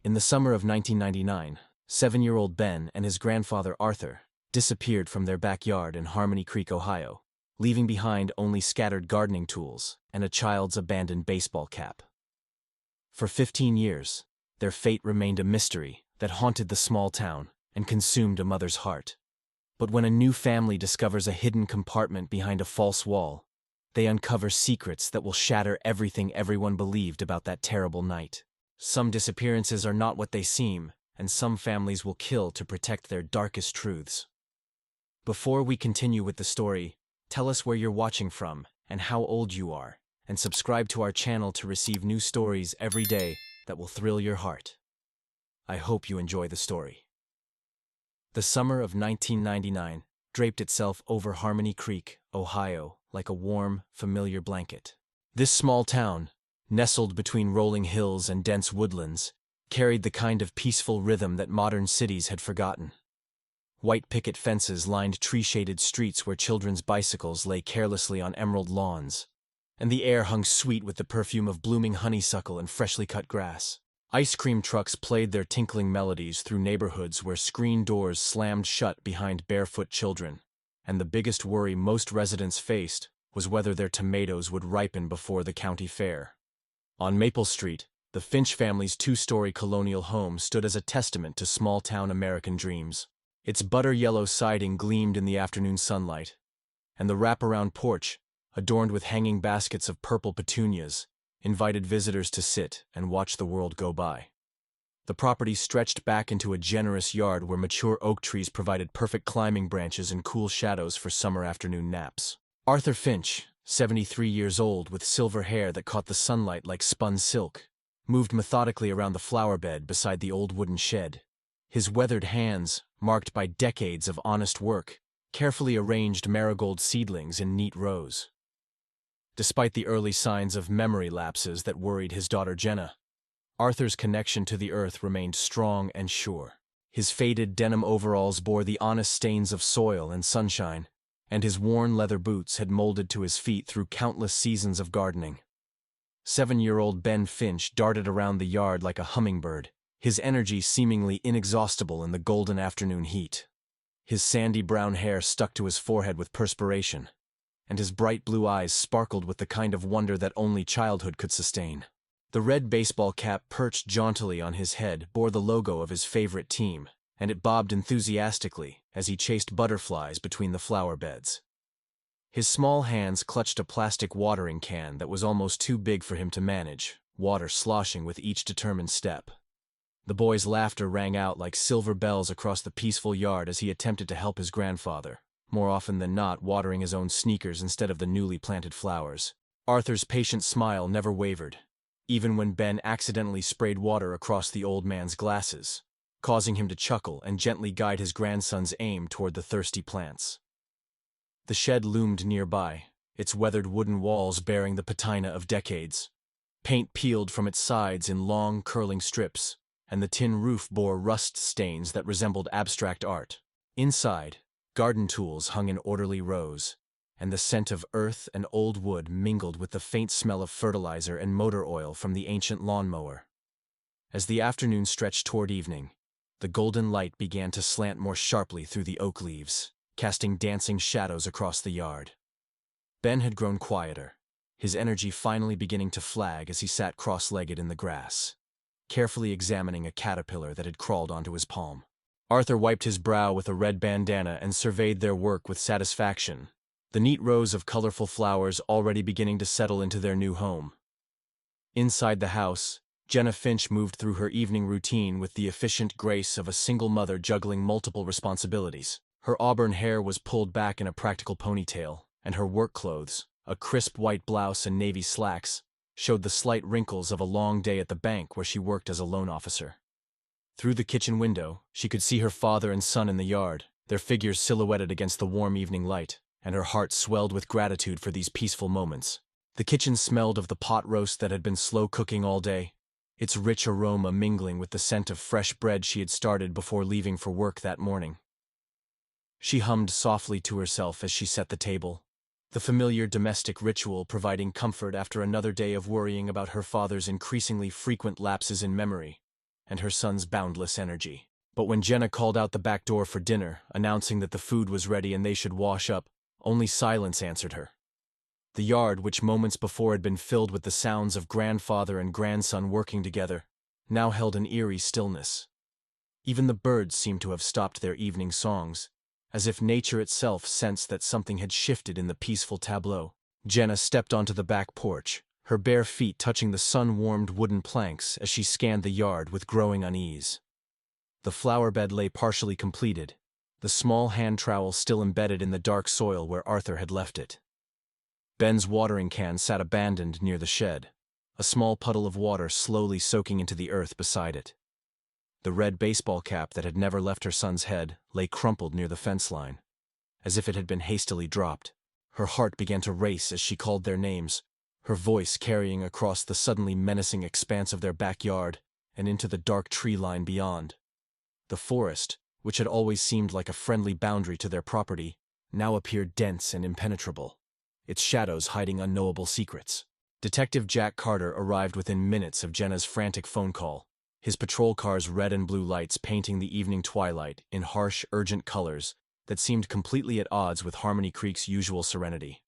In the summer of 1999, 7-year-old Ben and his grandfather Arthur disappeared from their backyard in Harmony Creek, Ohio, leaving behind only scattered gardening tools and a child's abandoned baseball cap. For 15 years, their fate remained a mystery that haunted the small town and consumed a mother's heart. But when a new family discovers a hidden compartment behind a false wall, they uncover secrets that will shatter everything everyone believed about that terrible night. Some disappearances are not what they seem, and some families will kill to protect their darkest truths. Before we continue with the story, tell us where you're watching from and how old you are, and subscribe to our channel to receive new stories every day that will thrill your heart. I hope you enjoy the story. The summer of 1999 draped itself over Harmony Creek, Ohio, like a warm, familiar blanket. This small town, nestled between rolling hills and dense woodlands, carried the kind of peaceful rhythm that modern cities had forgotten. White picket fences lined tree-shaded streets where children's bicycles lay carelessly on emerald lawns, and the air hung sweet with the perfume of blooming honeysuckle and freshly cut grass. Ice cream trucks played their tinkling melodies through neighborhoods where screen doors slammed shut behind barefoot children, and the biggest worry most residents faced was whether their tomatoes would ripen before the county fair. On Maple Street, the Finch family's two-story colonial home stood as a testament to small-town American dreams. Its butter-yellow siding gleamed in the afternoon sunlight, and the wraparound porch, adorned with hanging baskets of purple petunias, invited visitors to sit and watch the world go by. The property stretched back into a generous yard where mature oak trees provided perfect climbing branches and cool shadows for summer afternoon naps. Arthur Finch, 73 years old with silver hair that caught the sunlight like spun silk, moved methodically around the flower bed beside the old wooden shed. His weathered hands, marked by decades of honest work, carefully arranged marigold seedlings in neat rows. Despite the early signs of memory lapses that worried his daughter Jenna, Arthur's connection to the earth remained strong and sure. His faded denim overalls bore the honest stains of soil and sunshine, and his worn leather boots had molded to his feet through countless seasons of gardening. 7-year-old Ben Finch darted around the yard like a hummingbird, his energy seemingly inexhaustible in the golden afternoon heat. His sandy brown hair stuck to his forehead with perspiration, and his bright blue eyes sparkled with the kind of wonder that only childhood could sustain. The red baseball cap perched jauntily on his head bore the logo of his favorite team, and it bobbed enthusiastically as he chased butterflies between the flower beds. His small hands clutched a plastic watering can that was almost too big for him to manage, water sloshing with each determined step. The boy's laughter rang out like silver bells across the peaceful yard as he attempted to help his grandfather, more often than not watering his own sneakers instead of the newly planted flowers. Arthur's patient smile never wavered, even when Ben accidentally sprayed water across the old man's glasses, causing him to chuckle and gently guide his grandson's aim toward the thirsty plants. The shed loomed nearby, its weathered wooden walls bearing the patina of decades. Paint peeled from its sides in long, curling strips, and the tin roof bore rust stains that resembled abstract art. Inside, garden tools hung in orderly rows, and the scent of earth and old wood mingled with the faint smell of fertilizer and motor oil from the ancient lawnmower. As the afternoon stretched toward evening, the golden light began to slant more sharply through the oak leaves, casting dancing shadows across the yard. Ben had grown quieter, his energy finally beginning to flag as he sat cross-legged in the grass, carefully examining a caterpillar that had crawled onto his palm. Arthur wiped his brow with a red bandana and surveyed their work with satisfaction, the neat rows of colorful flowers already beginning to settle into their new home. Inside the house, Jenna Finch moved through her evening routine with the efficient grace of a single mother juggling multiple responsibilities. Her auburn hair was pulled back in a practical ponytail, and her work clothes, a crisp white blouse and navy slacks, showed the slight wrinkles of a long day at the bank where she worked as a loan officer. Through the kitchen window, she could see her father and son in the yard, their figures silhouetted against the warm evening light, and her heart swelled with gratitude for these peaceful moments. The kitchen smelled of the pot roast that had been slow cooking all day, its rich aroma mingling with the scent of fresh bread she had started before leaving for work that morning. She hummed softly to herself as she set the table, the familiar domestic ritual providing comfort after another day of worrying about her father's increasingly frequent lapses in memory. and her son's boundless energy. But when Jenna called out the back door for dinner, announcing that the food was ready and they should wash up, only silence answered her. The yard, which moments before had been filled with the sounds of grandfather and grandson working together, now held an eerie stillness. Even the birds seemed to have stopped their evening songs, as if nature itself sensed that something had shifted in the peaceful tableau. Jenna stepped onto the back porch, her bare feet touching the sun-warmed wooden planks as she scanned the yard with growing unease. The flower bed lay partially completed, the small hand trowel still embedded in the dark soil where Arthur had left it. Ben's watering can sat abandoned near the shed, a small puddle of water slowly soaking into the earth beside it. The red baseball cap that had never left her son's head lay crumpled near the fence line, as if it had been hastily dropped. Her heart began to race as she called their names, her voice carrying across the suddenly menacing expanse of their backyard and into the dark tree line beyond. The forest, which had always seemed like a friendly boundary to their property, now appeared dense and impenetrable, its shadows hiding unknowable secrets. Detective Jack Carter arrived within minutes of Jenna's frantic phone call, his patrol car's red and blue lights painting the evening twilight in harsh, urgent colors that seemed completely at odds with Harmony Creek's usual serenity.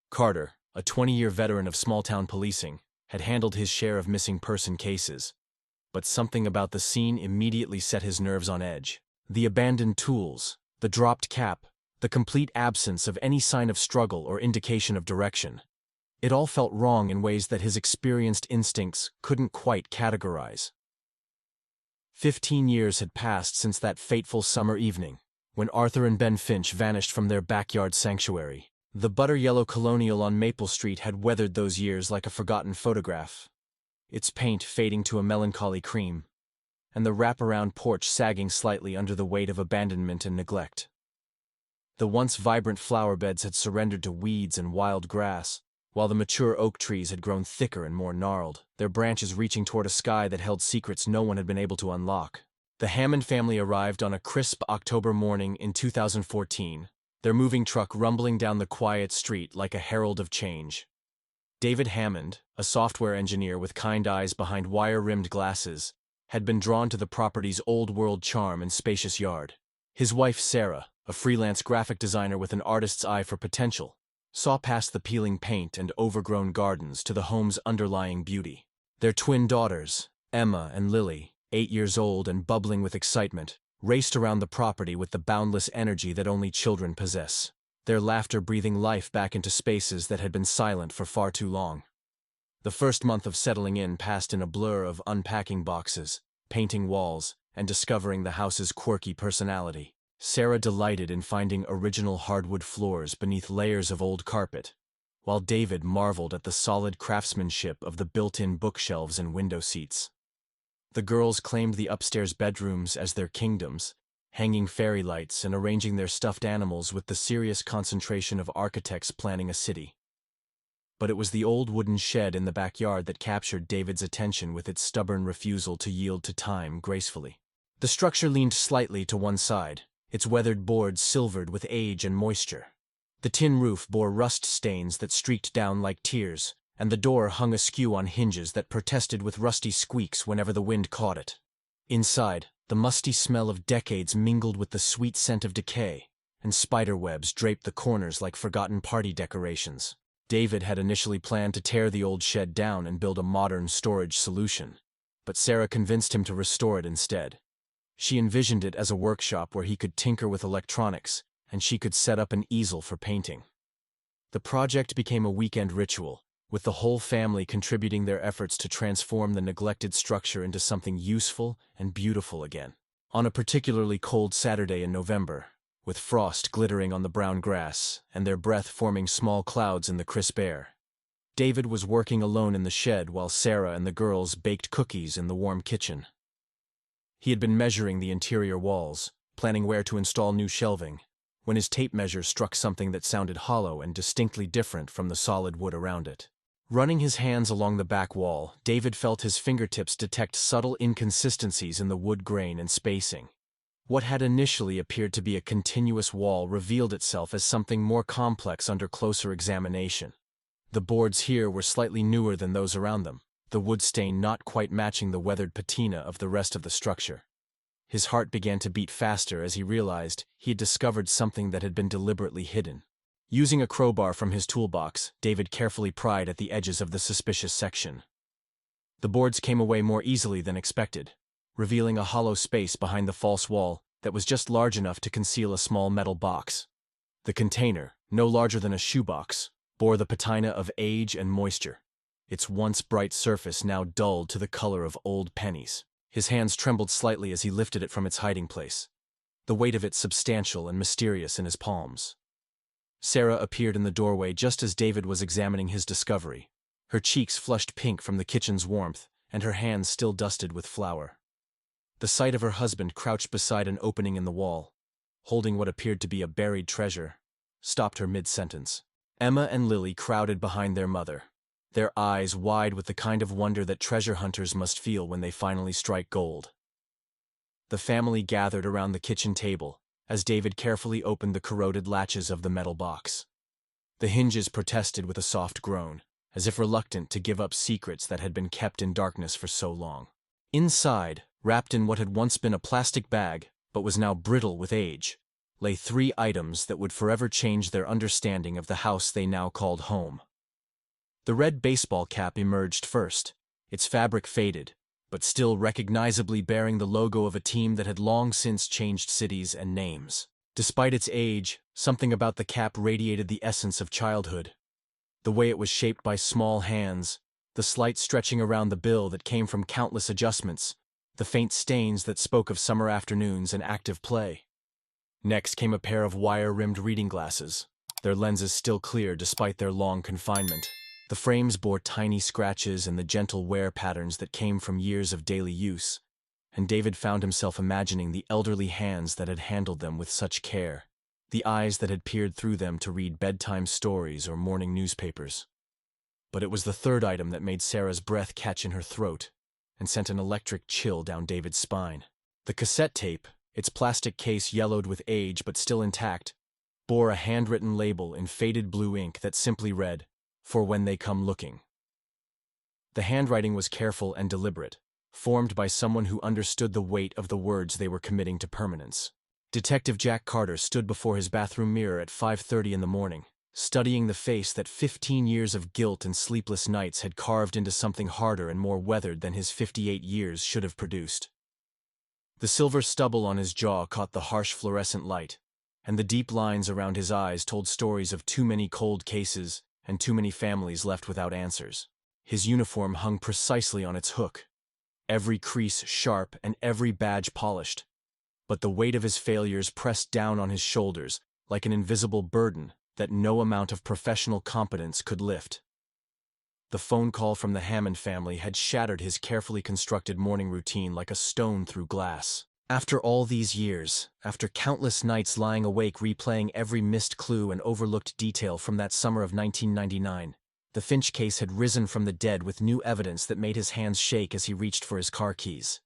Carter, a 20-year veteran of small-town policing, had handled his share of missing person cases, but something about the scene immediately set his nerves on edge. The abandoned tools, the dropped cap, the complete absence of any sign of struggle or indication of direction. It all felt wrong in ways that his experienced instincts couldn't quite categorize. 15 years had passed since that fateful summer evening, when Arthur and Ben Finch vanished from their backyard sanctuary. The butter-yellow colonial on Maple Street had weathered those years like a forgotten photograph, its paint fading to a melancholy cream, and the wraparound porch sagging slightly under the weight of abandonment and neglect. The once vibrant flower beds had surrendered to weeds and wild grass, while the mature oak trees had grown thicker and more gnarled, their branches reaching toward a sky that held secrets no one had been able to unlock. The Hammond family arrived on a crisp October morning in 2014, their moving truck rumbling down the quiet street like a herald of change. David Hammond, a software engineer with kind eyes behind wire-rimmed glasses, had been drawn to the property's old-world charm and spacious yard. His wife Sarah, a freelance graphic designer with an artist's eye for potential, saw past the peeling paint and overgrown gardens to the home's underlying beauty. Their twin daughters, Emma and Lily, 8 years old and bubbling with excitement, raced around the property with the boundless energy that only children possess, their laughter breathing life back into spaces that had been silent for far too long. The first month of settling in passed in a blur of unpacking boxes, painting walls, and discovering the house's quirky personality. Sarah delighted in finding original hardwood floors beneath layers of old carpet, while David marveled at the solid craftsmanship of the built-in bookshelves and window seats. The girls claimed the upstairs bedrooms as their kingdoms, hanging fairy lights and arranging their stuffed animals with the serious concentration of architects planning a city. But it was the old wooden shed in the backyard that captured David's attention with its stubborn refusal to yield to time gracefully. The structure leaned slightly to one side, its weathered boards silvered with age and moisture. The tin roof bore rust stains that streaked down like tears, and the door hung askew on hinges that protested with rusty squeaks whenever the wind caught it. Inside, the musty smell of decades mingled with the sweet scent of decay, and spiderwebs draped the corners like forgotten party decorations. David had initially planned to tear the old shed down and build a modern storage solution, but Sarah convinced him to restore it instead. She envisioned it as a workshop where he could tinker with electronics, and she could set up an easel for painting. The project became a weekend ritual, with the whole family contributing their efforts to transform the neglected structure into something useful and beautiful again. On a particularly cold Saturday in November, with frost glittering on the brown grass and their breath forming small clouds in the crisp air, David was working alone in the shed while Sarah and the girls baked cookies in the warm kitchen. He had been measuring the interior walls, planning where to install new shelving, when his tape measure struck something that sounded hollow and distinctly different from the solid wood around it. Running his hands along the back wall, David felt his fingertips detect subtle inconsistencies in the wood grain and spacing. What had initially appeared to be a continuous wall revealed itself as something more complex under closer examination. The boards here were slightly newer than those around them, the wood stain not quite matching the weathered patina of the rest of the structure. His heart began to beat faster as he realized he had discovered something that had been deliberately hidden. Using a crowbar from his toolbox, David carefully pried at the edges of the suspicious section. The boards came away more easily than expected, revealing a hollow space behind the false wall that was just large enough to conceal a small metal box. The container, no larger than a shoebox, bore the patina of age and moisture, its once bright surface now dulled to the color of old pennies. His hands trembled slightly as he lifted it from its hiding place, the weight of it substantial and mysterious in his palms. Sarah appeared in the doorway just as David was examining his discovery, her cheeks flushed pink from the kitchen's warmth and her hands still dusted with flour. The sight of her husband crouched beside an opening in the wall, holding what appeared to be a buried treasure, stopped her mid-sentence. Emma and Lily crowded behind their mother, their eyes wide with the kind of wonder that treasure hunters must feel when they finally strike gold. The family gathered around the kitchen table as David carefully opened the corroded latches of the metal box. The hinges protested with a soft groan, as if reluctant to give up secrets that had been kept in darkness for so long. Inside, wrapped in what had once been a plastic bag, but was now brittle with age, lay 3 items that would forever change their understanding of the house they now called home. The red baseball cap emerged first, its fabric faded, but still recognizably bearing the logo of a team that had long since changed cities and names. Despite its age, something about the cap radiated the essence of childhood. The way it was shaped by small hands, the slight stretching around the bill that came from countless adjustments, the faint stains that spoke of summer afternoons and active play. Next came a pair of wire-rimmed reading glasses, their lenses still clear despite their long confinement. The frames bore tiny scratches and the gentle wear patterns that came from years of daily use, and David found himself imagining the elderly hands that had handled them with such care, the eyes that had peered through them to read bedtime stories or morning newspapers. But it was the third item that made Sarah's breath catch in her throat and sent an electric chill down David's spine. The cassette tape, its plastic case yellowed with age but still intact, bore a handwritten label in faded blue ink that simply read, "For when they come looking." The handwriting was careful and deliberate, formed by someone who understood the weight of the words they were committing to permanence. Detective Jack Carter stood before his bathroom mirror at 5:30 in the morning, studying the face that 15 years of guilt and sleepless nights had carved into something harder and more weathered than his 58 years should have produced. The silver stubble on his jaw caught the harsh fluorescent light, and the deep lines around his eyes told stories of too many cold cases and too many families left without answers. His uniform hung precisely on its hook, every crease sharp and every badge polished, but the weight of his failures pressed down on his shoulders like an invisible burden that no amount of professional competence could lift. The phone call from the Hammond family had shattered his carefully constructed morning routine like a stone through glass. After all these years, after countless nights lying awake replaying every missed clue and overlooked detail from that summer of 1999, the Finch case had risen from the dead with new evidence that made his hands shake as he reached for his car keys.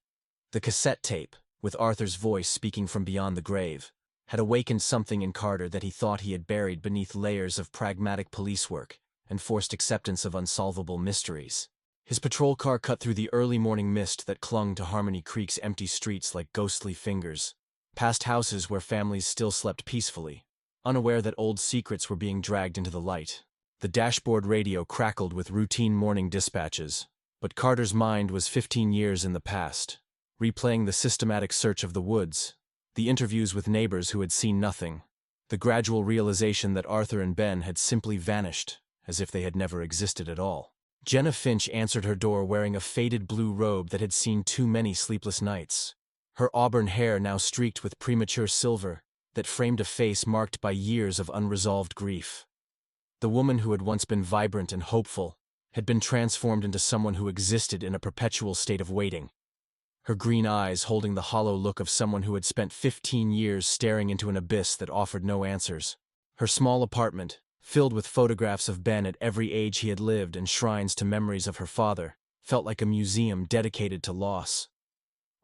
The cassette tape, with Arthur's voice speaking from beyond the grave, had awakened something in Carter that he thought he had buried beneath layers of pragmatic police work and forced acceptance of unsolvable mysteries. His patrol car cut through the early morning mist that clung to Harmony Creek's empty streets like ghostly fingers, past houses where families still slept peacefully, unaware that old secrets were being dragged into the light. The dashboard radio crackled with routine morning dispatches, but Carter's mind was 15 years in the past, replaying the systematic search of the woods, the interviews with neighbors who had seen nothing, the gradual realization that Arthur and Ben had simply vanished, as if they had never existed at all. Jenna Finch answered her door wearing a faded blue robe that had seen too many sleepless nights, her auburn hair now streaked with premature silver that framed a face marked by years of unresolved grief. The woman who had once been vibrant and hopeful had been transformed into someone who existed in a perpetual state of waiting, her green eyes holding the hollow look of someone who had spent 15 years staring into an abyss that offered no answers. Her small apartment, filled with photographs of Ben at every age he had lived and shrines to memories of her father, felt like a museum dedicated to loss.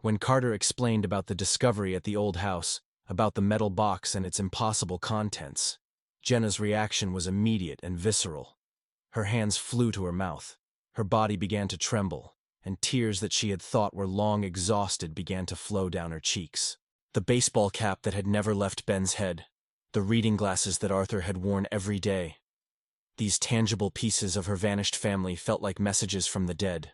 When Carter explained about the discovery at the old house, about the metal box and its impossible contents, Jenna's reaction was immediate and visceral. Her hands flew to her mouth, Her body began to tremble, and tears that she had thought were long exhausted began to flow down her cheeks. The baseball cap that had never left Ben's head, the reading glasses that Arthur had worn every day. These tangible pieces of her vanished family felt like messages from the dead.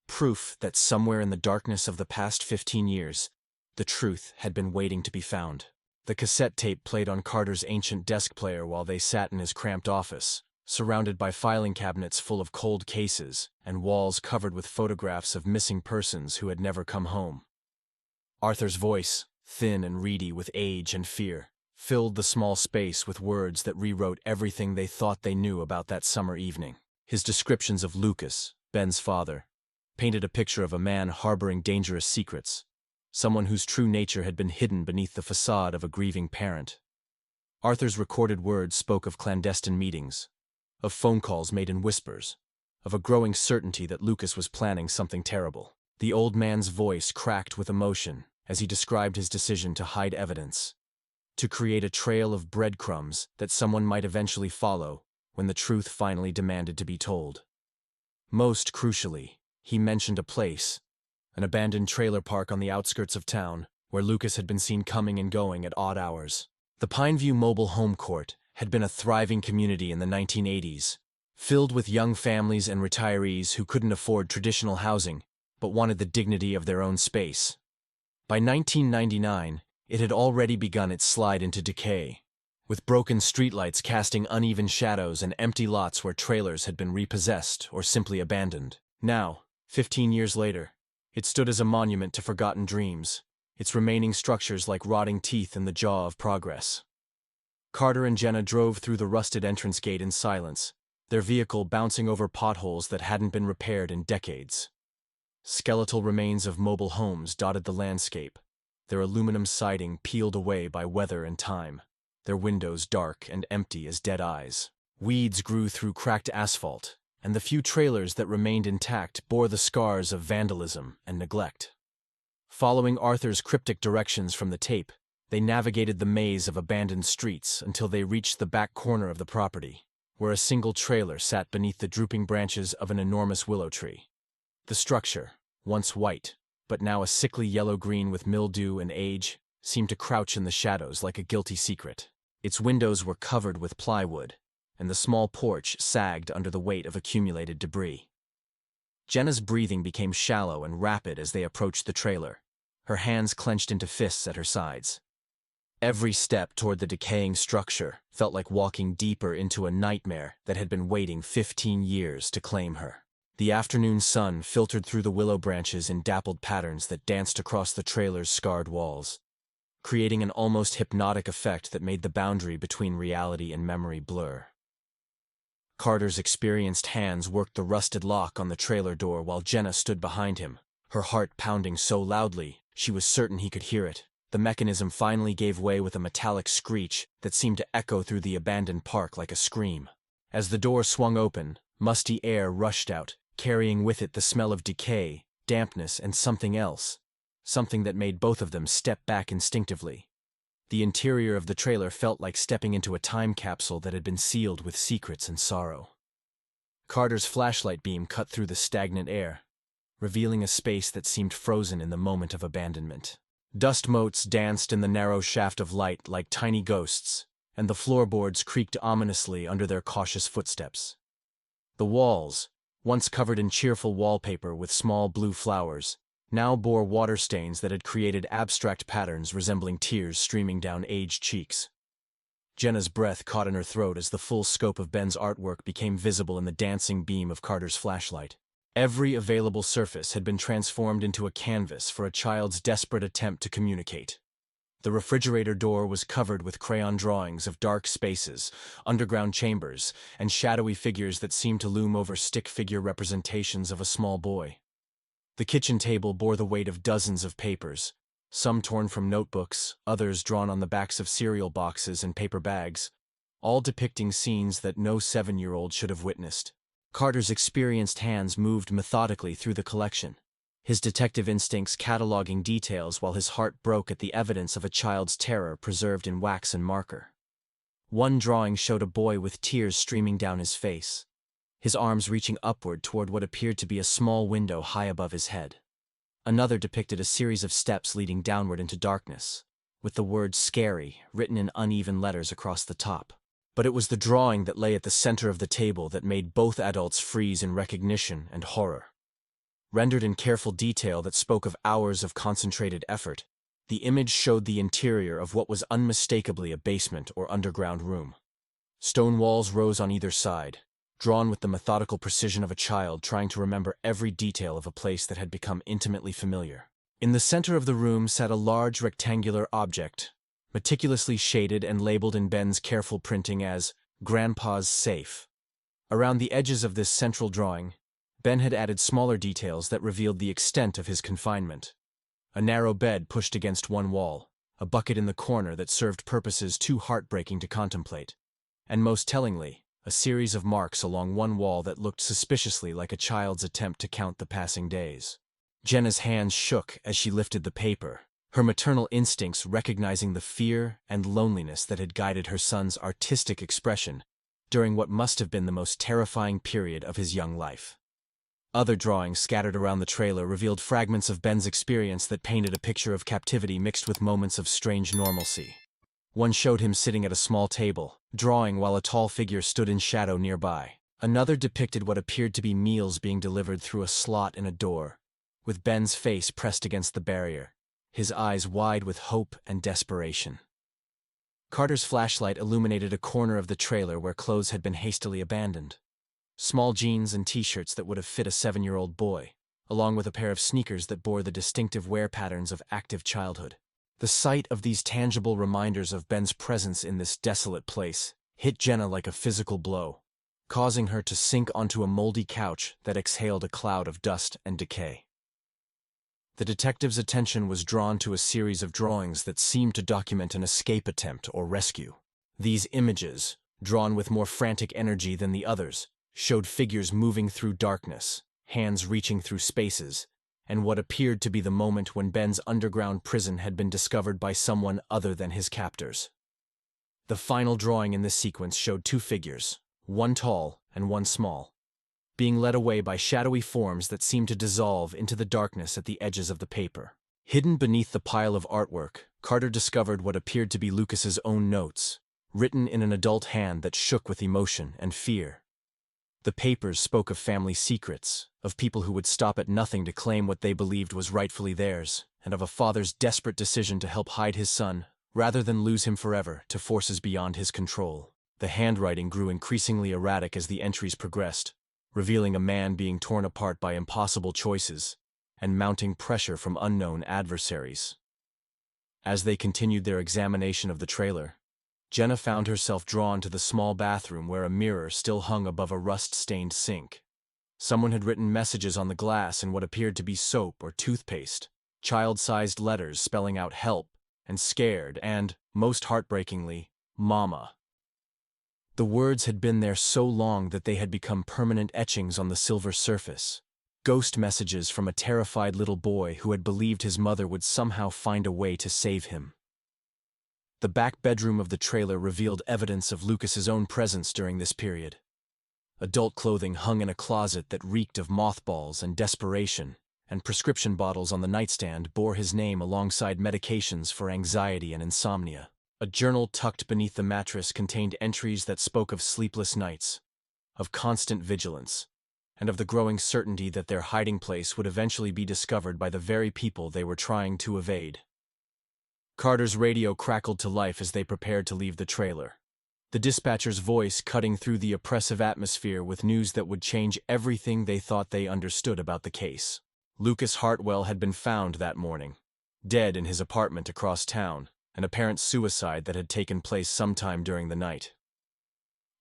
Proof that somewhere in the darkness of the past 15 years, the truth had been waiting to be found. The cassette tape played on Carter's ancient desk player while they sat in his cramped office, surrounded by filing cabinets full of cold cases and walls covered with photographs of missing persons who had never come home. Arthur's voice, thin and reedy with age and fear, filled the small space with words that rewrote everything they thought they knew about that summer evening. His descriptions of Lucas, Ben's father, painted a picture of a man harboring dangerous secrets, someone whose true nature had been hidden beneath the facade of a grieving parent. Arthur's recorded words spoke of clandestine meetings, of phone calls made in whispers, of a growing certainty that Lucas was planning something terrible. The old man's voice cracked with emotion as he described his decision to hide evidence, to create a trail of breadcrumbs that someone might eventually follow when the truth finally demanded to be told. Most crucially, he mentioned a place, an abandoned trailer park on the outskirts of town, where Lucas had been seen coming and going at odd hours. The Pineview Mobile Home Court had been a thriving community in the 1980s, filled with young families and retirees who couldn't afford traditional housing but wanted the dignity of their own space. By 1999, it had already begun its slide into decay, with broken streetlights casting uneven shadows and empty lots where trailers had been repossessed or simply abandoned. Now, 15 years later, it stood as a monument to forgotten dreams, its remaining structures like rotting teeth in the jaw of progress. Carter and Jenna drove through the rusted entrance gate in silence, their vehicle bouncing over potholes that hadn't been repaired in decades. Skeletal remains of mobile homes dotted the landscape, their aluminum siding peeled away by weather and time, their windows dark and empty as dead eyes. Weeds grew through cracked asphalt, and the few trailers that remained intact bore the scars of vandalism and neglect. Following Arthur's cryptic directions from the tape, they navigated the maze of abandoned streets until they reached the back corner of the property, where a single trailer sat beneath the drooping branches of an enormous willow tree. The structure, once white, but now a sickly yellow-green with mildew and age, seemed to crouch in the shadows like a guilty secret. Its windows were covered with plywood, and the small porch sagged under the weight of accumulated debris. Jenna's breathing became shallow and rapid as they approached the trailer, her hands clenched into fists at her sides. Every step toward the decaying structure felt like walking deeper into a nightmare that had been waiting 15 years to claim her. The afternoon sun filtered through the willow branches in dappled patterns that danced across the trailer's scarred walls, creating an almost hypnotic effect that made the boundary between reality and memory blur. Carter's experienced hands worked the rusted lock on the trailer door while Jenna stood behind him, her heart pounding so loudly she was certain he could hear it. The mechanism finally gave way with a metallic screech that seemed to echo through the abandoned park like a scream. As the door swung open, musty air rushed out, carrying with it the smell of decay, dampness, and something else, something that made both of them step back instinctively. The interior of the trailer felt like stepping into a time capsule that had been sealed with secrets and sorrow. Carter's flashlight beam cut through the stagnant air, revealing a space that seemed frozen in the moment of abandonment. Dust motes danced in the narrow shaft of light like tiny ghosts, and the floorboards creaked ominously under their cautious footsteps. The walls, once covered in cheerful wallpaper with small blue flowers, now bore water stains that had created abstract patterns resembling tears streaming down aged cheeks. Jenna's breath caught in her throat as the full scope of Ben's artwork became visible in the dancing beam of Carter's flashlight. Every available surface had been transformed into a canvas for a child's desperate attempt to communicate. The refrigerator door was covered with crayon drawings of dark spaces, underground chambers, and shadowy figures that seemed to loom over stick figure representations of a small boy. The kitchen table bore the weight of dozens of papers, some torn from notebooks, others drawn on the backs of cereal boxes and paper bags, all depicting scenes that no 7-year-old should have witnessed. Carter's experienced hands moved methodically through the collection, his detective instincts cataloging details while his heart broke at the evidence of a child's terror preserved in wax and marker. One drawing showed a boy with tears streaming down his face, his arms reaching upward toward what appeared to be a small window high above his head. Another depicted a series of steps leading downward into darkness, with the word "scary" written in uneven letters across the top. But it was the drawing that lay at the center of the table that made both adults freeze in recognition and horror. Rendered in careful detail that spoke of hours of concentrated effort, the image showed the interior of what was unmistakably a basement or underground room. Stone walls rose on either side, drawn with the methodical precision of a child trying to remember every detail of a place that had become intimately familiar. In the center of the room sat a large rectangular object, meticulously shaded and labeled in Ben's careful printing as "Grandpa's Safe." Around the edges of this central drawing, Ben had added smaller details that revealed the extent of his confinement. A narrow bed pushed against one wall, a bucket in the corner that served purposes too heartbreaking to contemplate, and most tellingly, a series of marks along one wall that looked suspiciously like a child's attempt to count the passing days. Jenna's hands shook as she lifted the paper, her maternal instincts recognizing the fear and loneliness that had guided her son's artistic expression during what must have been the most terrifying period of his young life. Other drawings scattered around the trailer revealed fragments of Ben's experience that painted a picture of captivity mixed with moments of strange normalcy. One showed him sitting at a small table, drawing while a tall figure stood in shadow nearby. Another depicted what appeared to be meals being delivered through a slot in a door, with Ben's face pressed against the barrier, his eyes wide with hope and desperation. Carter's flashlight illuminated a corner of the trailer where clothes had been hastily abandoned. Small jeans and t-shirts that would have fit a 7-year-old boy, along with a pair of sneakers that bore the distinctive wear patterns of active childhood. The sight of these tangible reminders of Ben's presence in this desolate place hit Jenna like a physical blow, causing her to sink onto a moldy couch that exhaled a cloud of dust and decay. The detective's attention was drawn to a series of drawings that seemed to document an escape attempt or rescue. These images, drawn with more frantic energy than the others, showed figures moving through darkness, hands reaching through spaces, and what appeared to be the moment when Ben's underground prison had been discovered by someone other than his captors. The final drawing in this sequence showed two figures, one tall and one small, being led away by shadowy forms that seemed to dissolve into the darkness at the edges of the paper. Hidden beneath the pile of artwork, Carter discovered what appeared to be Lucas's own notes, written in an adult hand that shook with emotion and fear. The papers spoke of family secrets, of people who would stop at nothing to claim what they believed was rightfully theirs, and of a father's desperate decision to help hide his son, rather than lose him forever, to forces beyond his control. The handwriting grew increasingly erratic as the entries progressed, revealing a man being torn apart by impossible choices, and mounting pressure from unknown adversaries. As they continued their examination of the trailer, Jenna found herself drawn to the small bathroom where a mirror still hung above a rust-stained sink. Someone had written messages on the glass in what appeared to be soap or toothpaste, child-sized letters spelling out help and scared and, most heartbreakingly, mama. The words had been there so long that they had become permanent etchings on the silver surface, ghost messages from a terrified little boy who had believed his mother would somehow find a way to save him. The back bedroom of the trailer revealed evidence of Lucas's own presence during this period. Adult clothing hung in a closet that reeked of mothballs and desperation, and prescription bottles on the nightstand bore his name alongside medications for anxiety and insomnia. A journal tucked beneath the mattress contained entries that spoke of sleepless nights, of constant vigilance, and of the growing certainty that their hiding place would eventually be discovered by the very people they were trying to evade. Carter's radio crackled to life as they prepared to leave the trailer, the dispatcher's voice cutting through the oppressive atmosphere with news that would change everything they thought they understood about the case. Lucas Hartwell had been found that morning, dead in his apartment across town, an apparent suicide that had taken place sometime during the night.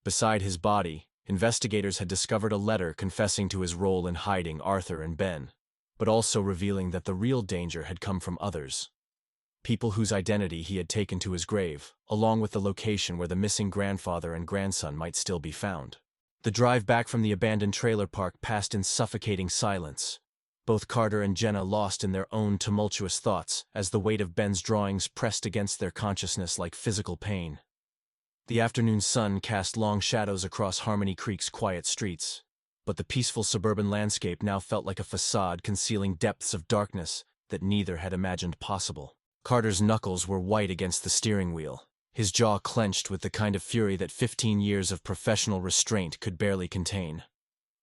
Beside his body, investigators had discovered a letter confessing to his role in hiding Arthur and Ben, but also revealing that the real danger had come from others. People whose identity he had taken to his grave, along with the location where the missing grandfather and grandson might still be found. The drive back from the abandoned trailer park passed in suffocating silence, both Carter and Jenna lost in their own tumultuous thoughts as the weight of Ben's drawings pressed against their consciousness like physical pain. The afternoon sun cast long shadows across Harmony Creek's quiet streets, but the peaceful suburban landscape now felt like a facade concealing depths of darkness that neither had imagined possible. Carter's knuckles were white against the steering wheel, his jaw clenched with the kind of fury that 15 years of professional restraint could barely contain.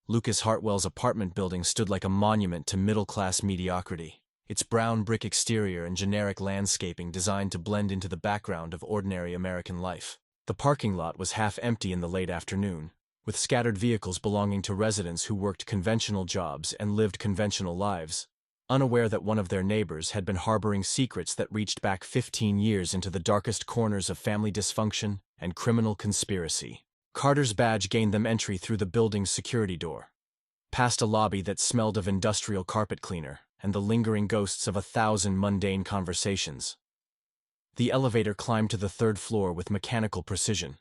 Lucas Hartwell's apartment building stood like a monument to middle-class mediocrity, its brown brick exterior and generic landscaping designed to blend into the background of ordinary American life. The parking lot was half empty in the late afternoon, with scattered vehicles belonging to residents who worked conventional jobs and lived conventional lives, unaware that one of their neighbors had been harboring secrets that reached back 15 years into the darkest corners of family dysfunction and criminal conspiracy. Carter's badge gained them entry through the building's security door, past a lobby that smelled of industrial carpet cleaner and the lingering ghosts of 1,000 mundane conversations. The elevator climbed to the third floor with mechanical precision,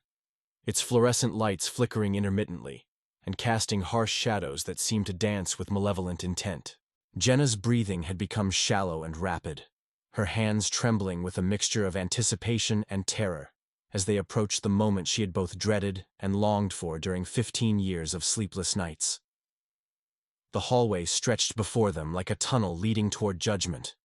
its fluorescent lights flickering intermittently and casting harsh shadows that seemed to dance with malevolent intent. Jenna's breathing had become shallow and rapid, her hands trembling with a mixture of anticipation and terror as they approached the moment she had both dreaded and longed for during 15 years of sleepless nights. The hallway stretched before them like a tunnel leading toward judgment,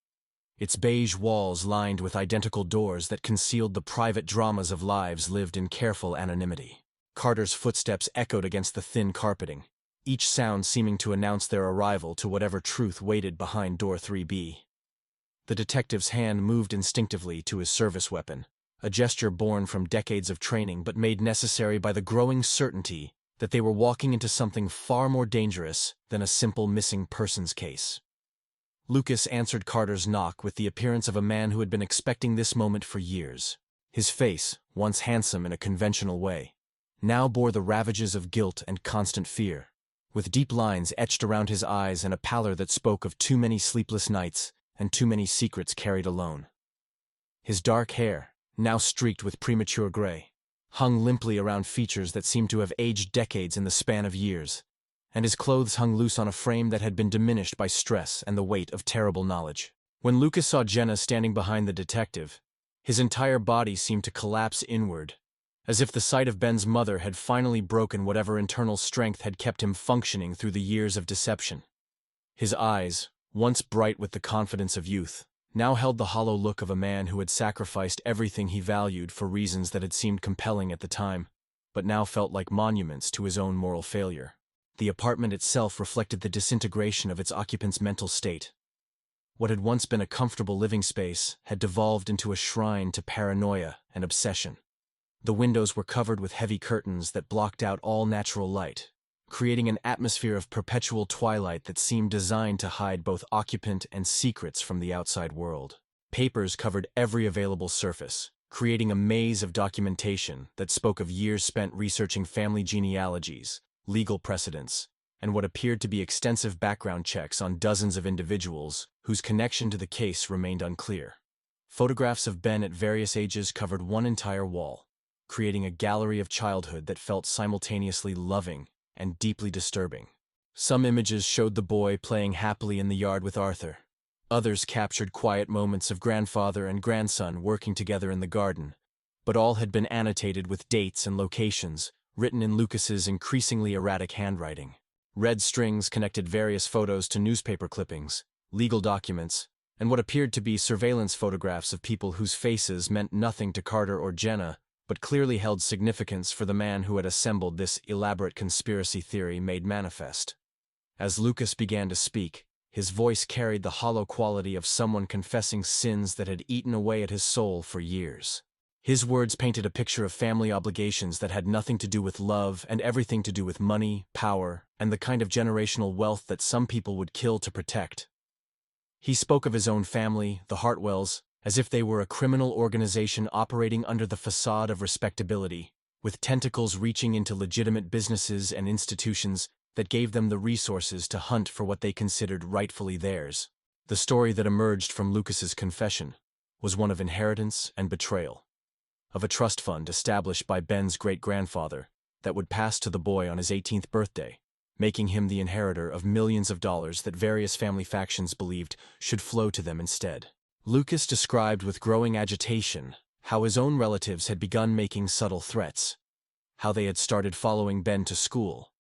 its beige walls lined with identical doors that concealed the private dramas of lives lived in careful anonymity. Carter's footsteps echoed against the thin carpeting, each sound seeming to announce their arrival to whatever truth waited behind door 3B. The detective's hand moved instinctively to his service weapon, a gesture born from decades of training but made necessary by the growing certainty that they were walking into something far more dangerous than a simple missing persons case. Lucas answered Carter's knock with the appearance of a man who had been expecting this moment for years. His face, once handsome in a conventional way, now bore the ravages of guilt and constant fear, with deep lines etched around his eyes and a pallor that spoke of too many sleepless nights and too many secrets carried alone. His dark hair, now streaked with premature gray, hung limply around features that seemed to have aged decades in the span of years, and his clothes hung loose on a frame that had been diminished by stress and the weight of terrible knowledge. When Lucas saw Jenna standing behind the detective, his entire body seemed to collapse inward, as if the sight of Ben's mother had finally broken whatever internal strength had kept him functioning through the years of deception. His eyes, once bright with the confidence of youth, now held the hollow look of a man who had sacrificed everything he valued for reasons that had seemed compelling at the time, but now felt like monuments to his own moral failure. The apartment itself reflected the disintegration of its occupant's mental state. What had once been a comfortable living space had devolved into a shrine to paranoia and obsession. The windows were covered with heavy curtains that blocked out all natural light, creating an atmosphere of perpetual twilight that seemed designed to hide both occupant and secrets from the outside world. Papers covered every available surface, creating a maze of documentation that spoke of years spent researching family genealogies, legal precedents, and what appeared to be extensive background checks on dozens of individuals whose connection to the case remained unclear. Photographs of Ben at various ages covered one entire wall, creating a gallery of childhood that felt simultaneously loving and deeply disturbing. Some images showed the boy playing happily in the yard with Arthur. Others captured quiet moments of grandfather and grandson working together in the garden, but all had been annotated with dates and locations, written in Lucas's increasingly erratic handwriting. Red strings connected various photos to newspaper clippings, legal documents, and what appeared to be surveillance photographs of people whose faces meant nothing to Carter or Jenna, but clearly held significance for the man who had assembled this elaborate conspiracy theory made manifest. As Lucas began to speak, his voice carried the hollow quality of someone confessing sins that had eaten away at his soul for years. His words painted a picture of family obligations that had nothing to do with love and everything to do with money, power, and the kind of generational wealth that some people would kill to protect. He spoke of his own family, the Hartwells, as if they were a criminal organization operating under the facade of respectability, with tentacles reaching into legitimate businesses and institutions that gave them the resources to hunt for what they considered rightfully theirs. The story that emerged from Lucas's confession was one of inheritance and betrayal, of a trust fund established by Ben's great-grandfather that would pass to the boy on his 18th birthday, making him the inheritor of millions of dollars that various family factions believed should flow to them instead. Lucas described with growing agitation how his own relatives had begun making subtle threats, how they had started following Ben to school,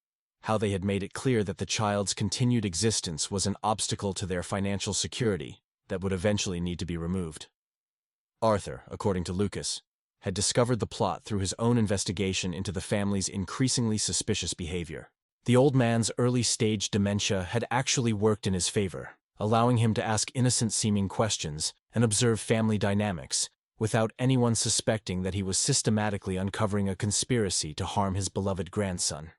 how they had made it clear that the child's continued existence was an obstacle to their financial security that would eventually need to be removed. Arthur, according to Lucas, had discovered the plot through his own investigation into the family's increasingly suspicious behavior. The old man's early-stage dementia had actually worked in his favor, allowing him to ask innocent-seeming questions and observe family dynamics without anyone suspecting that he was systematically uncovering a conspiracy to harm his beloved grandson.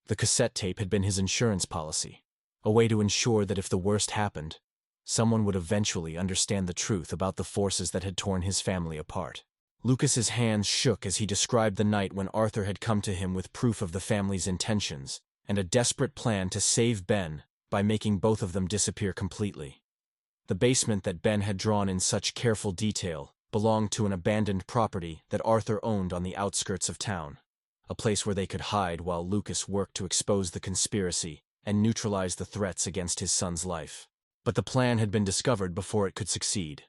The cassette tape had been his insurance policy, a way to ensure that if the worst happened, someone would eventually understand the truth about the forces that had torn his family apart. Lucas's hands shook as he described the night when Arthur had come to him with proof of the family's intentions and a desperate plan to save Ben by making both of them disappear completely. The basement that Ben had drawn in such careful detail belonged to an abandoned property that Arthur owned on the outskirts of town, a place where they could hide while Lucas worked to expose the conspiracy and neutralize the threats against his son's life. But the plan had been discovered before it could succeed.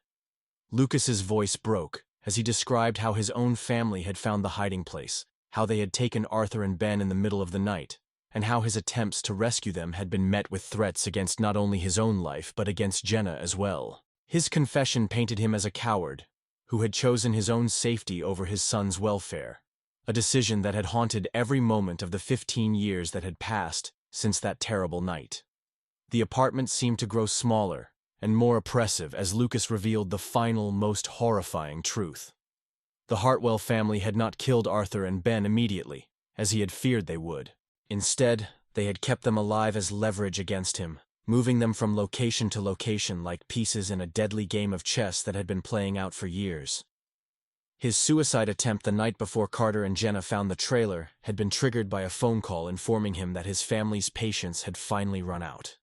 Lucas's voice broke as he described how his own family had found the hiding place, how they had taken Arthur and Ben in the middle of the night, and how his attempts to rescue them had been met with threats against not only his own life but against Jenna as well. His confession painted him as a coward who had chosen his own safety over his son's welfare, a decision that had haunted every moment of the 15 years that had passed since that terrible night. The apartment seemed to grow smaller and more oppressive as Lucas revealed the final, most horrifying truth. The Hartwell family had not killed Arthur and Ben immediately, as he had feared they would. Instead, they had kept them alive as leverage against him, moving them from location to location like pieces in a deadly game of chess that had been playing out for years. His suicide attempt the night before Carter and Jenna found the trailer had been triggered by a phone call informing him that his family's patience had finally run out,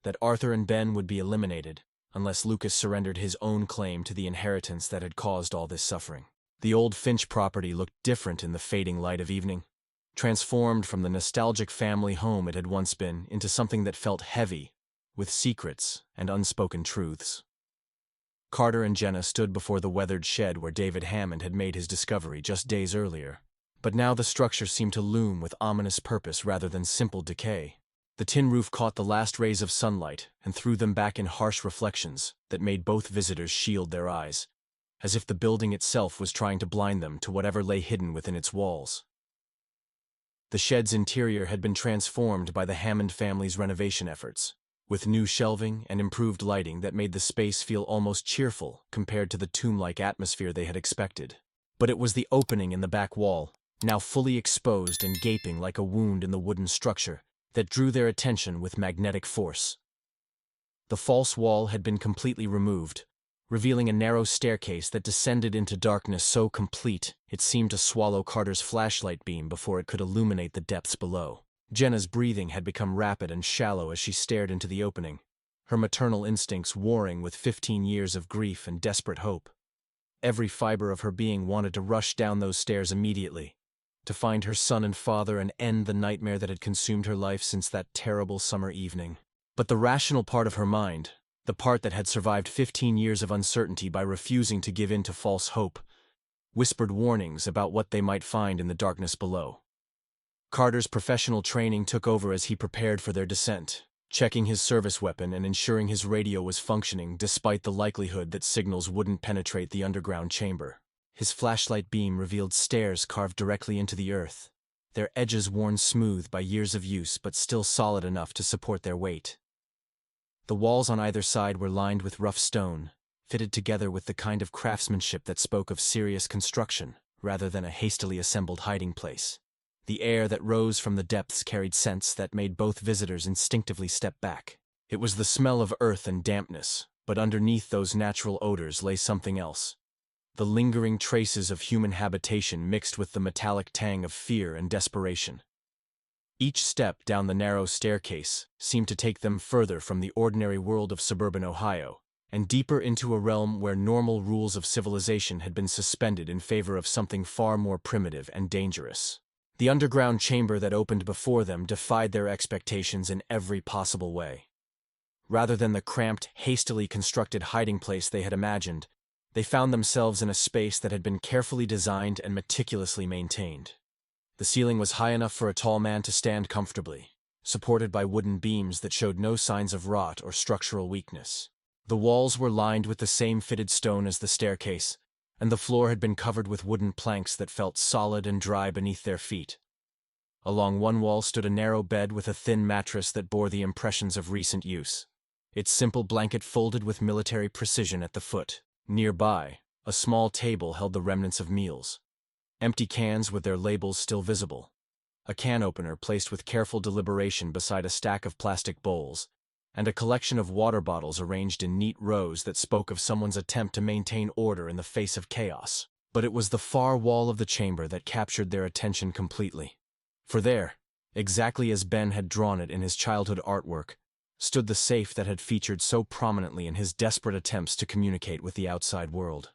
that Arthur and Ben would be eliminated unless Lucas surrendered his own claim to the inheritance that had caused all this suffering. The old Finch property looked different in the fading light of evening, transformed from the nostalgic family home it had once been into something that felt heavy, with secrets and unspoken truths. Carter and Jenna stood before the weathered shed where David Hammond had made his discovery just days earlier, but now the structure seemed to loom with ominous purpose rather than simple decay. The tin roof caught the last rays of sunlight and threw them back in harsh reflections that made both visitors shield their eyes, as if the building itself was trying to blind them to whatever lay hidden within its walls. The shed's interior had been transformed by the Hammond family's renovation efforts, with new shelving and improved lighting that made the space feel almost cheerful compared to the tomb-like atmosphere they had expected. But it was the opening in the back wall, now fully exposed and gaping like a wound in the wooden structure, that drew their attention with magnetic force. The false wall had been completely removed, revealing a narrow staircase that descended into darkness so complete it seemed to swallow Carter's flashlight beam before it could illuminate the depths below. Jenna's breathing had become rapid and shallow as she stared into the opening, her maternal instincts warring with 15 years of grief and desperate hope. Every fiber of her being wanted to rush down those stairs immediately, to find her son and father and end the nightmare that had consumed her life since that terrible summer evening. But the rational part of her mind, the part that had survived 15 years of uncertainty by refusing to give in to false hope, whispered warnings about what they might find in the darkness below. Carter's professional training took over as he prepared for their descent, checking his service weapon and ensuring his radio was functioning despite the likelihood that signals wouldn't penetrate the underground chamber. His flashlight beam revealed stairs carved directly into the earth, their edges worn smooth by years of use but still solid enough to support their weight. The walls on either side were lined with rough stone, fitted together with the kind of craftsmanship that spoke of serious construction rather than a hastily assembled hiding place. The air that rose from the depths carried scents that made both visitors instinctively step back. It was the smell of earth and dampness, but underneath those natural odors lay something else. The lingering traces of human habitation mixed with the metallic tang of fear and desperation. Each step down the narrow staircase seemed to take them further from the ordinary world of suburban Ohio, and deeper into a realm where normal rules of civilization had been suspended in favor of something far more primitive and dangerous. The underground chamber that opened before them defied their expectations in every possible way. Rather than the cramped, hastily constructed hiding place they had imagined, they found themselves in a space that had been carefully designed and meticulously maintained. The ceiling was high enough for a tall man to stand comfortably, supported by wooden beams that showed no signs of rot or structural weakness. The walls were lined with the same fitted stone as the staircase, and the floor had been covered with wooden planks that felt solid and dry beneath their feet. Along one wall stood a narrow bed with a thin mattress that bore the impressions of recent use, its simple blanket folded with military precision at the foot. Nearby, a small table held the remnants of meals. Empty cans with their labels still visible. A can opener placed with careful deliberation beside a stack of plastic bowls, and a collection of water bottles arranged in neat rows that spoke of someone's attempt to maintain order in the face of chaos. But it was the far wall of the chamber that captured their attention completely. For there, exactly as Ben had drawn it in his childhood artwork, stood the safe that had featured so prominently in his desperate attempts to communicate with the outside world.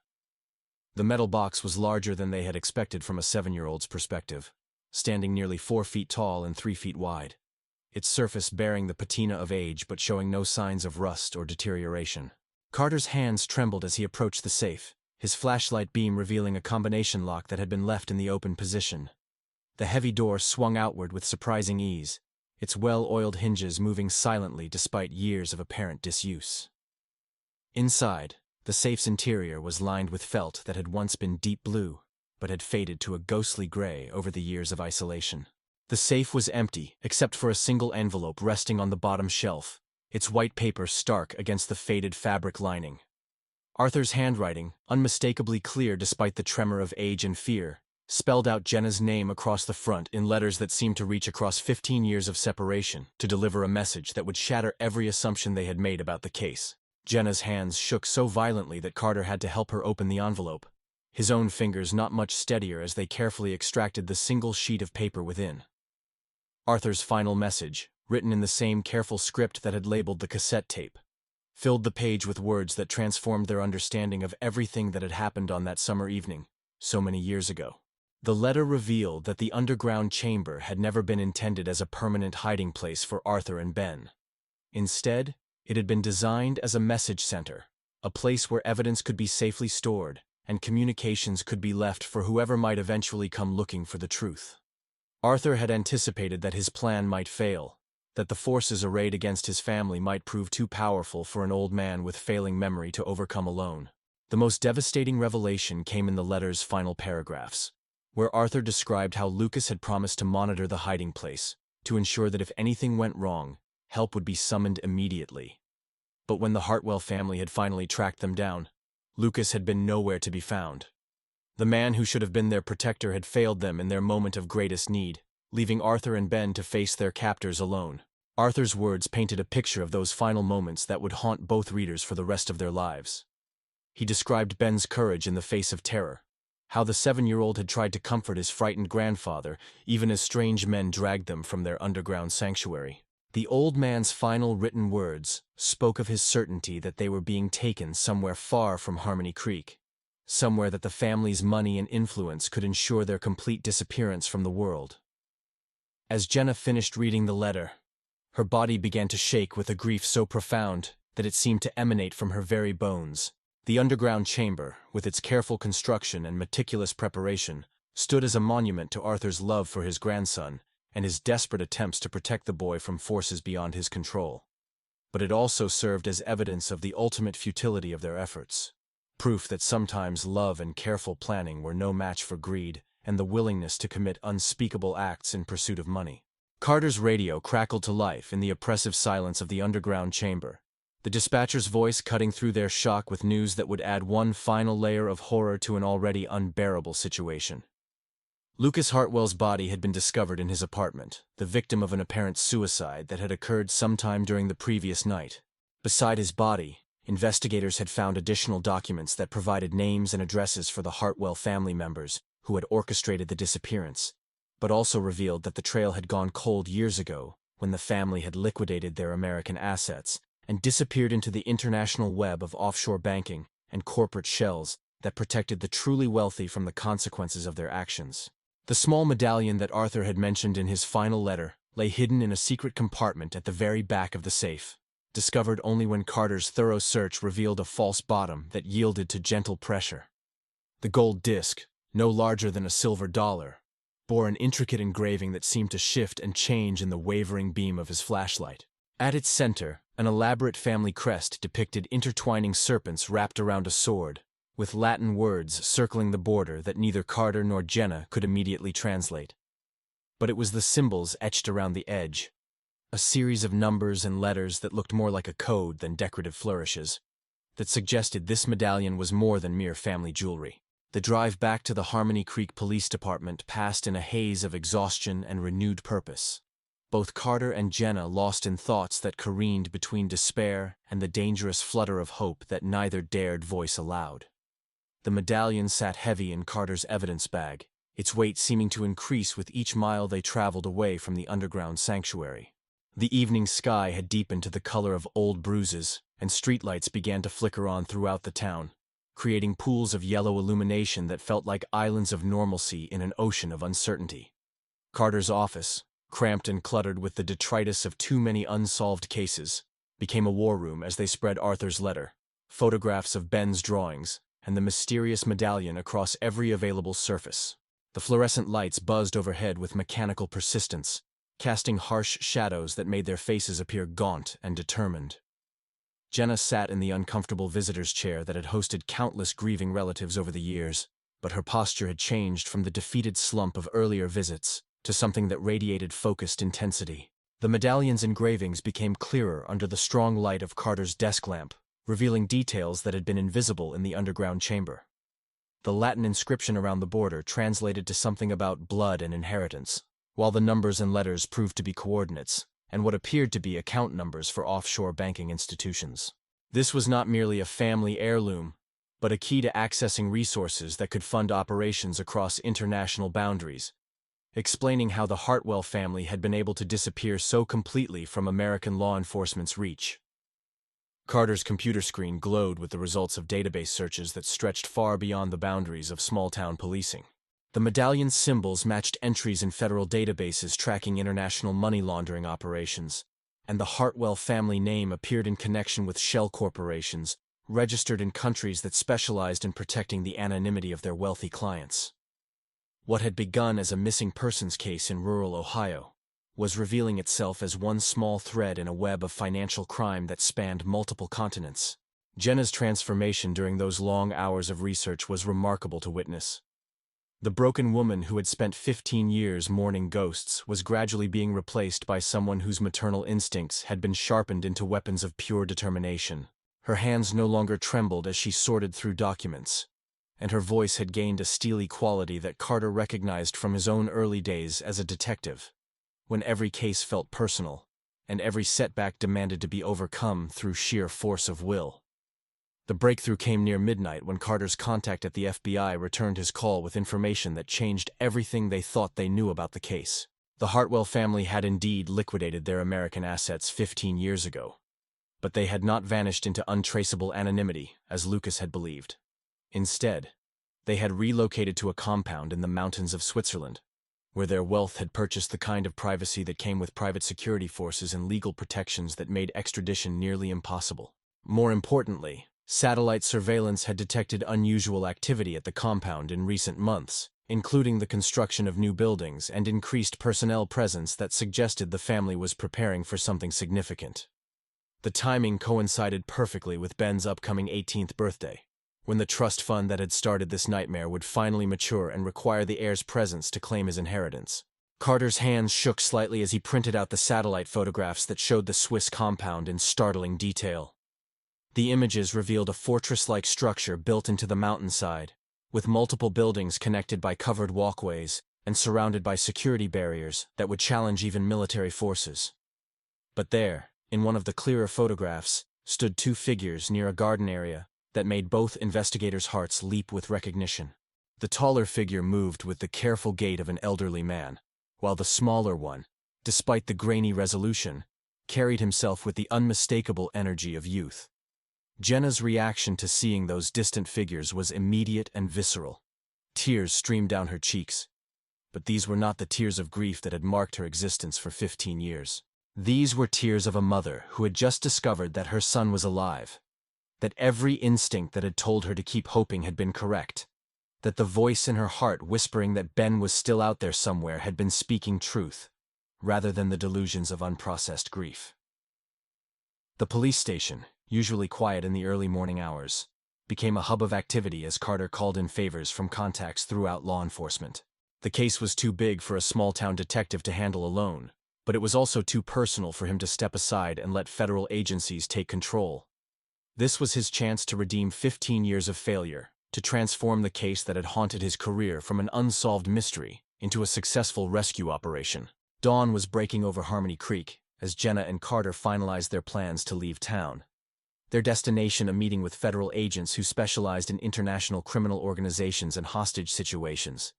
The metal box was larger than they had expected from a 7-year-old's perspective, standing nearly 4 feet tall and 3 feet wide, its surface bearing the patina of age but showing no signs of rust or deterioration. Carter's hands trembled as he approached the safe, his flashlight beam revealing a combination lock that had been left in the open position. The heavy door swung outward with surprising ease, its well-oiled hinges moving silently despite years of apparent disuse. Inside, the safe's interior was lined with felt that had once been deep blue, but had faded to a ghostly gray over the years of isolation. The safe was empty, except for a single envelope resting on the bottom shelf, its white paper stark against the faded fabric lining. Arthur's handwriting, unmistakably clear despite the tremor of age and fear, spelled out Jenna's name across the front in letters that seemed to reach across 15 years of separation to deliver a message that would shatter every assumption they had made about the case. Jenna's hands shook so violently that Carter had to help her open the envelope, his own fingers not much steadier as they carefully extracted the single sheet of paper within. Arthur's final message, written in the same careful script that had labeled the cassette tape, filled the page with words that transformed their understanding of everything that had happened on that summer evening, so many years ago. The letter revealed that the underground chamber had never been intended as a permanent hiding place for Arthur and Ben. Instead, it had been designed as a message center, a place where evidence could be safely stored and communications could be left for whoever might eventually come looking for the truth. Arthur had anticipated that his plan might fail, that the forces arrayed against his family might prove too powerful for an old man with failing memory to overcome alone. The most devastating revelation came in the letter's final paragraphs, where Arthur described how Lucas had promised to monitor the hiding place, to ensure that if anything went wrong, help would be summoned immediately. But when the Hartwell family had finally tracked them down, Lucas had been nowhere to be found. The man who should have been their protector had failed them in their moment of greatest need, leaving Arthur and Ben to face their captors alone. Arthur's words painted a picture of those final moments that would haunt both readers for the rest of their lives. He described Ben's courage in the face of terror, how the 7-year-old had tried to comfort his frightened grandfather, even as strange men dragged them from their underground sanctuary. The old man's final written words spoke of his certainty that they were being taken somewhere far from Harmony Creek, somewhere that the family's money and influence could ensure their complete disappearance from the world. As Jenna finished reading the letter, her body began to shake with a grief so profound that it seemed to emanate from her very bones. The underground chamber, with its careful construction and meticulous preparation, stood as a monument to Arthur's love for his grandson and his desperate attempts to protect the boy from forces beyond his control. But it also served as evidence of the ultimate futility of their efforts, proof that sometimes love and careful planning were no match for greed and the willingness to commit unspeakable acts in pursuit of money. Carter's radio crackled to life in the oppressive silence of the underground chamber, the dispatcher's voice cutting through their shock with news that would add one final layer of horror to an already unbearable situation. Lucas Hartwell's body had been discovered in his apartment, the victim of an apparent suicide that had occurred sometime during the previous night. Beside his body, investigators had found additional documents that provided names and addresses for the Hartwell family members who had orchestrated the disappearance, but also revealed that the trail had gone cold years ago when the family had liquidated their American assets and disappeared into the international web of offshore banking and corporate shells that protected the truly wealthy from the consequences of their actions. The small medallion that Arthur had mentioned in his final letter lay hidden in a secret compartment at the very back of the safe, discovered only when Carter's thorough search revealed a false bottom that yielded to gentle pressure. The gold disc, no larger than a silver dollar, bore an intricate engraving that seemed to shift and change in the wavering beam of his flashlight. At its center, an elaborate family crest depicted intertwining serpents wrapped around a sword, with Latin words circling the border that neither Carter nor Jenna could immediately translate. But it was the symbols etched around the edge, a series of numbers and letters that looked more like a code than decorative flourishes, that suggested this medallion was more than mere family jewelry. The drive back to the Harmony Creek Police Department passed in a haze of exhaustion and renewed purpose. Both Carter and Jenna lost in thoughts that careened between despair and the dangerous flutter of hope that neither dared voice aloud. The medallion sat heavy in Carter's evidence bag, its weight seeming to increase with each mile they traveled away from the underground sanctuary. The evening sky had deepened to the color of old bruises, and streetlights began to flicker on throughout the town, creating pools of yellow illumination that felt like islands of normalcy in an ocean of uncertainty. Carter's office, cramped and cluttered with the detritus of too many unsolved cases, became a war room as they spread Arthur's letter, photographs of Ben's drawings, and the mysterious medallion across every available surface. The fluorescent lights buzzed overhead with mechanical persistence, casting harsh shadows that made their faces appear gaunt and determined. Jenna sat in the uncomfortable visitor's chair that had hosted countless grieving relatives over the years, but her posture had changed from the defeated slump of earlier visits to something that radiated focused intensity. The medallion's engravings became clearer under the strong light of Carter's desk lamp, revealing details that had been invisible in the underground chamber. The Latin inscription around the border translated to something about blood and inheritance, while the numbers and letters proved to be coordinates, and what appeared to be account numbers for offshore banking institutions. This was not merely a family heirloom, but a key to accessing resources that could fund operations across international boundaries, explaining how the Hartwell family had been able to disappear so completely from American law enforcement's reach. Carter's computer screen glowed with the results of database searches that stretched far beyond the boundaries of small-town policing. The medallion's symbols matched entries in federal databases tracking international money laundering operations, and the Hartwell family name appeared in connection with shell corporations registered in countries that specialized in protecting the anonymity of their wealthy clients. What had begun as a missing persons case in rural Ohio was revealing itself as one small thread in a web of financial crime that spanned multiple continents. Jenna's transformation during those long hours of research was remarkable to witness. The broken woman who had spent 15 years mourning ghosts was gradually being replaced by someone whose maternal instincts had been sharpened into weapons of pure determination. Her hands no longer trembled as she sorted through documents, and her voice had gained a steely quality that Carter recognized from his own early days as a detective, when every case felt personal, and every setback demanded to be overcome through sheer force of will. The breakthrough came near midnight when Carter's contact at the FBI returned his call with information that changed everything they thought they knew about the case. The Hartwell family had indeed liquidated their American assets 15 years ago, but they had not vanished into untraceable anonymity, as Lucas had believed. Instead, they had relocated to a compound in the mountains of Switzerland, where their wealth had purchased the kind of privacy that came with private security forces and legal protections that made extradition nearly impossible. More importantly, satellite surveillance had detected unusual activity at the compound in recent months, including the construction of new buildings and increased personnel presence that suggested the family was preparing for something significant. The timing coincided perfectly with Ben's upcoming 18th birthday, when the trust fund that had started this nightmare would finally mature and require the heir's presence to claim his inheritance. Carter's hands shook slightly as he printed out the satellite photographs that showed the Swiss compound in startling detail. The images revealed a fortress-like structure built into the mountainside, with multiple buildings connected by covered walkways and surrounded by security barriers that would challenge even military forces. But there, in one of the clearer photographs, stood two figures near a garden area that made both investigators' hearts leap with recognition. The taller figure moved with the careful gait of an elderly man, while the smaller one, despite the grainy resolution, carried himself with the unmistakable energy of youth. Jenna's reaction to seeing those distant figures was immediate and visceral. Tears streamed down her cheeks, but these were not the tears of grief that had marked her existence for 15 years. These were tears of a mother who had just discovered that her son was alive, that every instinct that had told her to keep hoping had been correct, that the voice in her heart whispering that Ben was still out there somewhere had been speaking truth, rather than the delusions of unprocessed grief. The police station, usually quiet in the early morning hours, became a hub of activity as Carter called in favors from contacts throughout law enforcement. The case was too big for a small-town detective to handle alone, but it was also too personal for him to step aside and let federal agencies take control. This was his chance to redeem 15 years of failure, to transform the case that had haunted his career from an unsolved mystery into a successful rescue operation. Dawn was breaking over Harmony Creek as Jenna and Carter finalized their plans to leave town. Their destination a meeting with federal agents who specialized in international criminal organizations and hostage situations.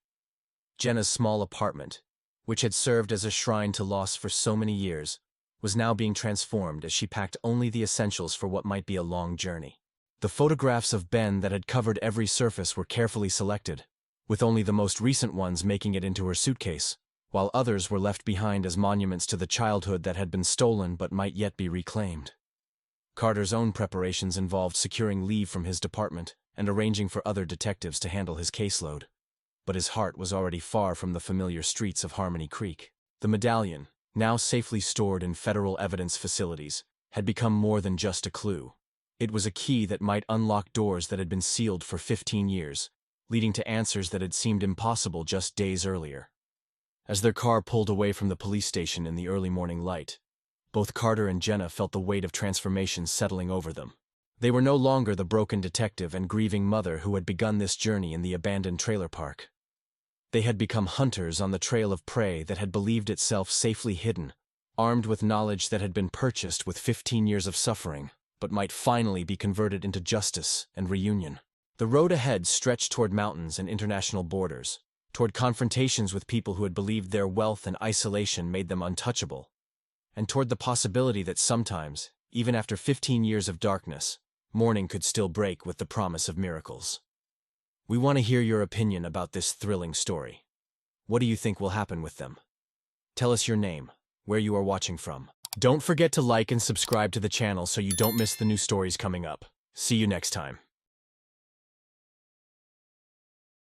Jenna's small apartment, which had served as a shrine to loss for so many years, was now being transformed as she packed only the essentials for what might be a long journey. The photographs of Ben that had covered every surface were carefully selected, with only the most recent ones making it into her suitcase, while others were left behind as monuments to the childhood that had been stolen but might yet be reclaimed. Carter's own preparations involved securing leave from his department and arranging for other detectives to handle his caseload. But his heart was already far from the familiar streets of Harmony Creek. The medallion, now safely stored in federal evidence facilities, had become more than just a clue. It was a key that might unlock doors that had been sealed for 15 years, leading to answers that had seemed impossible just days earlier. As their car pulled away from the police station in the early morning light, both Carter and Jenna felt the weight of transformation settling over them. They were no longer the broken detective and grieving mother who had begun this journey in the abandoned trailer park. They had become hunters on the trail of prey that had believed itself safely hidden, armed with knowledge that had been purchased with 15 years of suffering, but might finally be converted into justice and reunion. The road ahead stretched toward mountains and international borders, toward confrontations with people who had believed their wealth and isolation made them untouchable, and toward the possibility that sometimes, even after 15 years of darkness, morning could still break with the promise of miracles. We want to hear your opinion about this thrilling story. What do you think will happen with them? Tell us your name, where you are watching from. Don't forget to like and subscribe to the channel so you don't miss the new stories coming up. See you next time.